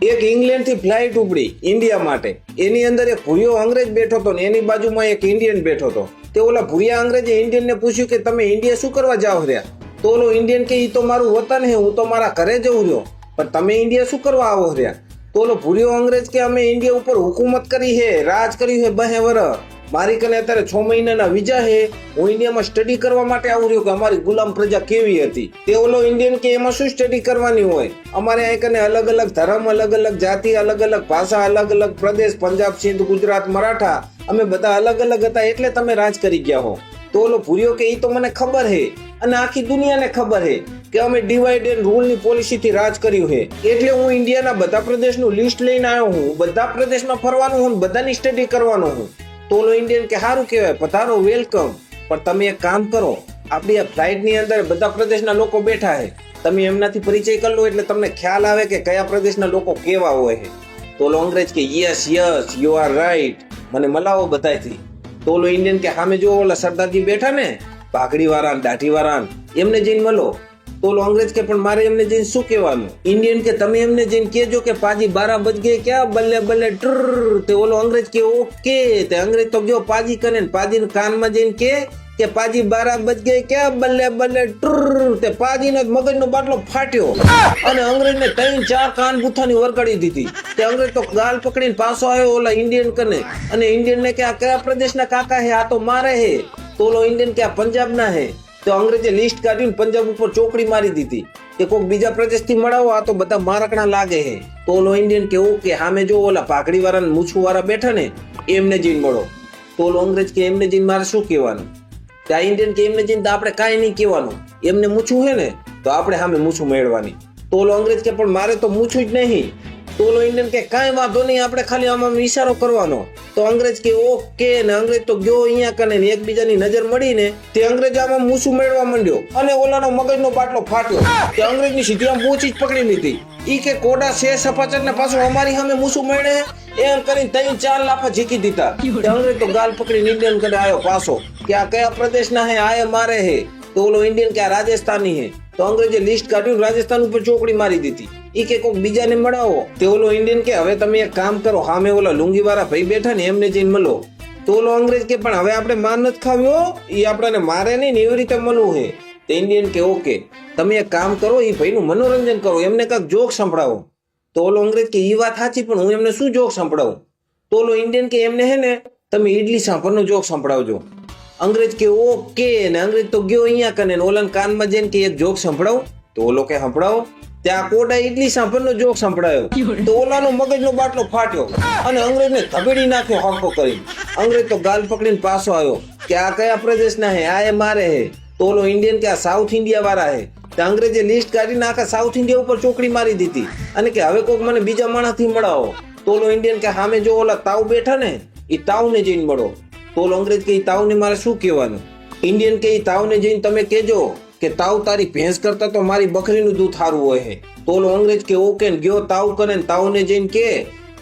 એક ઇંગ્લેન્ડ થી ફ્લાઇટ ઉપડી ઇન્ડિયા માટે. એની અંદર એક ભૂરિયો અંગ્રેજ બેઠો હતો ને એની બાજુમાં એક ઇન્ડિયન બેઠો હતો. તે ઓલા ભૂરિયા અંગ્રેજે ઇન્ડિયન ને પૂછ્યું કે તમે ઇન્ડિયા શું કરવા જાઓ રહ્યા? તો ઓલો ઇન્ડિયન કે ઈ તો મારું વતન હે, હું તો મારા ઘરે જઉં રહ્યો, પણ તમે ઇન્ડિયા શું કરવા આવો રહ્યા? તો ઓલો ભૂરિયો અંગ્રેજ કે અમે ઇન્ડિયા ઉપર હુકુમત કરી હે, રાજ કર્યું હે 2 વર્ષ. મારી કને અત્યારે 6 મહિનાના વિઝા હે, હું ઇન્ડિયામાં સ્ટડી કરવા માટે આવું રહ્યો કે અમારી ગુલામ પ્રજા કેવી હતી. તે ઓલો ઇન્ડિયન કે એમાં શું સ્ટડી કરવાની હોય? અમારે અહીં કને અલગ અલગ ધર્મ, અલગ અલગ જાતિ, અલગ અલગ ભાષા, અલગ અલગ પ્રદેશ, પંજાબ, સિંધ, ગુજરાત, મરાઠા, અમે બધા અલગ અલગ હતા એટલે તમે રાજ કરી ગયા હો. તો ઓલો ભૂરિયો કે ઈ તો મને ખબર હે અને આખી દુનિયાને ખબર હે કે અમે ડિવાઈડ એન્ડ રૂલ ની પોલિસી થી રાજ કર્યું છે, એટલે હું ઇન્ડિયાના બધા પ્રદેશનું લિસ્ટ લઈને આવ્યો હું. બધા પ્રદેશમાં ફરવાનું હું, બધાની સ્ટડી કરવાનું હું. તો ઓલો ઇન્ડિયન કે સારું કહેવાય, પધારો, વેલકમ, પણ તમે એક કામ કરો, આપણી આ ફ્લાઇટ ની અંદર બધા પ્રદેશના લોકો બેઠા છે, તમે એમનાથી પરિચય કરી લો એટલે તમને ખ્યાલ આવે કે કયા પ્રદેશના લોકો કેવા હોય છે. તો ઓલો અંગ્રેજ કે yes yes you are right, મને મલાવો બધાથી. તો ઓલો ઇન્ડિયન કે સામે જો ઓલા સરદારજી બેઠા ને, પાઘડી વાળા, દાઢી વાળા, એમને જઈને મળો. તો ઓલો અંગ્રેજ કે પણ મારે એમને જઈને શું કહેવાનું? ઇન્ડિયન કે તમે એમને જઈને કહેજો કે પાજી 12 બજ ગયે ક્યાં, બલ્લે બલ્લે ટ્ર. તે ઓલો અંગ્રેજ કે ઓકે. તે અંગ્રેજ તો ગયો પાજી કને, પાજી કાનમાં જઈને કે પાજી 12 બજ ગયે ક્યાં, બલ્લે બલ્લે ટ્ર. તે પાજીનો મગજનો બાટલો ફાટ્યો અને અંગ્રેજને 3-4 કાન બુથાની વરગાડી દીધી. તે અંગ્રેજ તો ગાલ પકડીને પાછો આવ્યો ઓલા ઇન્ડિયન કને અને ઇન્ડિયન ને કે આ કયા પ્રદેશના કાકા હે? આ તો મારે હે. તો ઓલો ઇન્ડિયન કે આ પંજાબના હે. તો અંગ્રેજે લિસ્ટ કાઢીને પંજાબ ઉપર ચોકડી મારી દીધી કે કોઈક બીજા પ્રદેશથી મળાવો, આ તો બધા મારકણા લાગે છે. તો ઓલો ઇન્ડિયન કે ઓકે, સામે જો ઓલા પાઘડી વાળા ને મૂછું વાળા બેઠા ને એમને જઈને મળો. તો ઓલો અંગ્રેજ કે એમને જઈને મારે શું કહેવાનું? ત્યાં ઇન્ડિયન કે એમને જઈને તો આપણે કાંઈ નહીં કહેવાનું, એમને મૂછું છે ને તો આપણે સામે મૂછું મેળવાની. તો ઓલો અંગ્રેજ કે પણ મારે તો મૂછું જ નહીં. તો ઓલો ઇન્ડિયન કે કાંઈ વાંધો નહીં, આપણે ખાલી આમાં ઈશારો કરવાનો. તો અંગ્રેજ કે ઓકે, ને અંગ્રેજ તો ગયો અહીંયા કને ને એકબીજાની નજર મળીને તે અંગ્રેજ આમાં મૂછું મેળવા માંડ્યો અને ઓલાનો મગજનો બાટલો ફાટ્યો. તે અંગ્રેજની સીધી આમ બૂચી જ પકડી લીધી. ઈ કે કોડા છે સફાચટ ને પાછું અમારી સામે મૂછું મેળે એમ કરીને 3-4 લાફા ઝીકી દીધા. તે અંગ્રેજ તો ગાલ પકડીને ઇન્ડિયન કને આવ્યો પાછો કે આ કયા પ્રદેશના હે? આ મારે હે. તો ઓલો ઇન્ડિયન કે આ રાજસ્થાની હે. તો અંગ્રેજે લિસ્ટ કાઢ્યું, રાજસ્થાન ઉપર ચોકડી મારી દીધી. ઈ કે કોઈક બીજાને મળાવો. તે ઓલો ઇન્ડિયન કે હવે તમે એક કામ કરો, સામે ઓલા લુંગી વાળા ભાઈ બેઠા ને એમને જઈને મળો. તો ઓલો અંગ્રેજ કે પણ હવે આપણે માર નથી ખાવ્યો, ઈ આપણને મારે નહીં ને એવી રીતે મળવું છે. તે ઇન્ડિયન કે ઓકે, તમે એક કામ કરો, ઈ ભાઈનું મનોરંજન કરો, એમને કાંઈક જોક સંભળાવો. તો ઓલો અંગ્રેજ કે ઈ વાત સાચી, પણ હું એમને શું જોક સંભળાવું? તો ઓલો ઇન્ડિયન કે એમને હે ને તમે ઈડલી સાંભળનો જોક સંભળાવજો. અંગ્રેજ કે ઓકે, ને અંગ્રેજ તો ગયો અહીંયા કને ઓલાના કાનમાં જઈને કે એક જોક સંભળાવો. તો ઓલો કે સંભળાવો. ત્યાં કોડા ઈડલી સાંભળનો જોક સંભળાયો. તો ઓલાનો મગજનો બાટલો ફાટ્યો અને અંગ્રેજને ધબેડી નાખ્યો હરકો કરી. અંગ્રેજ તો ગાલ પકડીને પાછો આવ્યો કે આ કયા પ્રદેશના હે? આ મારે હે. તો ઓલો ઇન્ડિયન કે આ સાઉથ ઇન્ડિયા વાળા હે. તે અંગ્રેજે લિસ્ટ કાઢીને આખા સાઉથ ઇન્ડિયા ઉપર ચોકડી મારી દીધી અને કે હવે કોઈક મને બીજા માણસથી મળાવો. તો ઓલો ઇન્ડિયન કે સામે જો ઓલા તાવ બેઠા ને એ તાવને જઈને મળો. તો ઓલો અંગ્રેજ કે તાવને મારે શું કહેવાનું? ઇન્ડિયન કે તાવને જઈને તમે કહેજો કે તાવ તારી ભેંસ કરતા તો મારી બકરીનું દૂધ સારું હોય છે. તો ઓલો અંગ્રેજ કે ઓકે, ને ગયો તાવ કરે ને તાવને જઈને કે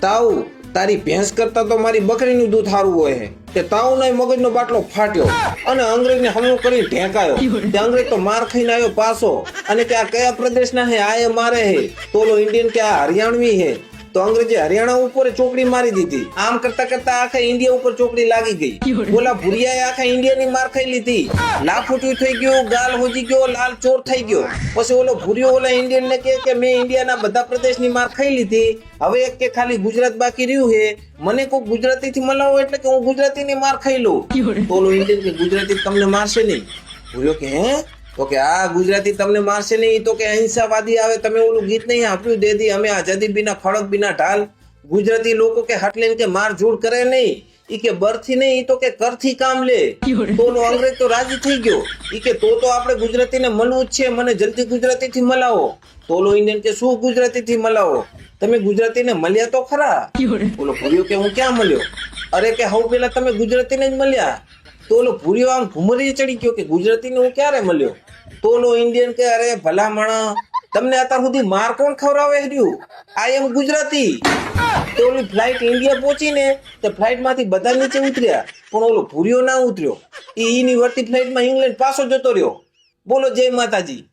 તાવ તારી ભેંસ કરતા તો મારી બકરીનું દૂધ સારું હોય છે. તે તાવનો મગજનો બાટલો ફાટ્યો અને અંગ્રેજને હમલો કરી ઢેકાયો. તે અંગ્રેજ તો માર ખાઈને આવ્યો પાછો અને કે આ કયા પ્રદેશના હે? આ મારે હે. તો ઓલો ઇન્ડિયન કે આ હરિયાણવી હે. તો અંગ્રેજે હરિયાણા ઉપર ચોકડી મારી દીધી. આમ કરતા કરતા આખા ઇન્ડિયા ઉપર ચોકડી લાગી ગઈ. ઓલા ભુરિયાએ આખા ઇન્ડિયાની માર ખાઈ લીધી, લાફુટી થઈ ગયો, ગાલ હોજી ગયો, લાલ ચોર થઈ ગયો. પછી ઓલો ભુરિયો ઓલા ઇન્ડિયન ને કે મેં ઇન્ડિયાના બધા પ્રદેશની માર ખાઈ લીધી, હવે એક કે ખાલી ગુજરાત બાકી રહ્યું છે, મને કોઈ ગુજરાતી થી મળાવો એટલે કે હું ગુજરાતીની માર ખાઈ લઉં. તો ઓલો ઇન્ડિયન કે ગુજરાતી તમને મારશે નહીં. ભુરિયો કે હે? તો કે આ ગુજરાતી તમને મારશે નહીં. તો કે અહિંસાવાદી આવે, તમે ઓલું ગીત નહીં સાંભળ્યું, દેદી અમે આઝાદી બિના ખડક બિના ઢાલ? ગુજરાતી લોકો કે હાથ લઈને કે માર ઝૂડ કરે નહીં, ઈ કે બરથી નહીં, ઈ તો કે કરથી કામ લે. તો ઓલો અંગ્રેજ તો રાજી થઈ ગયો. ઈ કે તો આપણે ગુજરાતીને મળવું જ છે, મને જલ્દી ગુજરાતીથી મળાવો. તો ઓલો ઇન્ડિયન કે શું ગુજરાતીથી મળાવો? તમે ગુજરાતીને મળ્યા તો ખરા? ઓલો ભૂરિયો કે હું ક્યાં મળ્યો? અરે કે હવે પેલા તમે ગુજરાતીને જ મળ્યા. તો ઓલો ભૂરિયો આમ ઘુમરી ચડી ગયો કે ગુજરાતીને હું ક્યારે મળ્યો? તો ઓલો ઇન્ડિયન કે અરે ભલા માણા, તમને અત્યાર સુધી માર કોણ ખવડાવે રહ્યું? આઈ એમ ગુજરાતી. તો ઓલી ફ્લાઇટ ઇન્ડિયા પહોંચી ને તો ફ્લાઇટ માંથી બધા નીચે ઉતર્યા, પણ ઓલો ભૂરિયો ના ઉતર્યો. ઈની વર્તી ફ્લાઇટમાં ઇંગ્લેન્ડ પાછો જતો રહ્યો. બોલો જય માતાજી.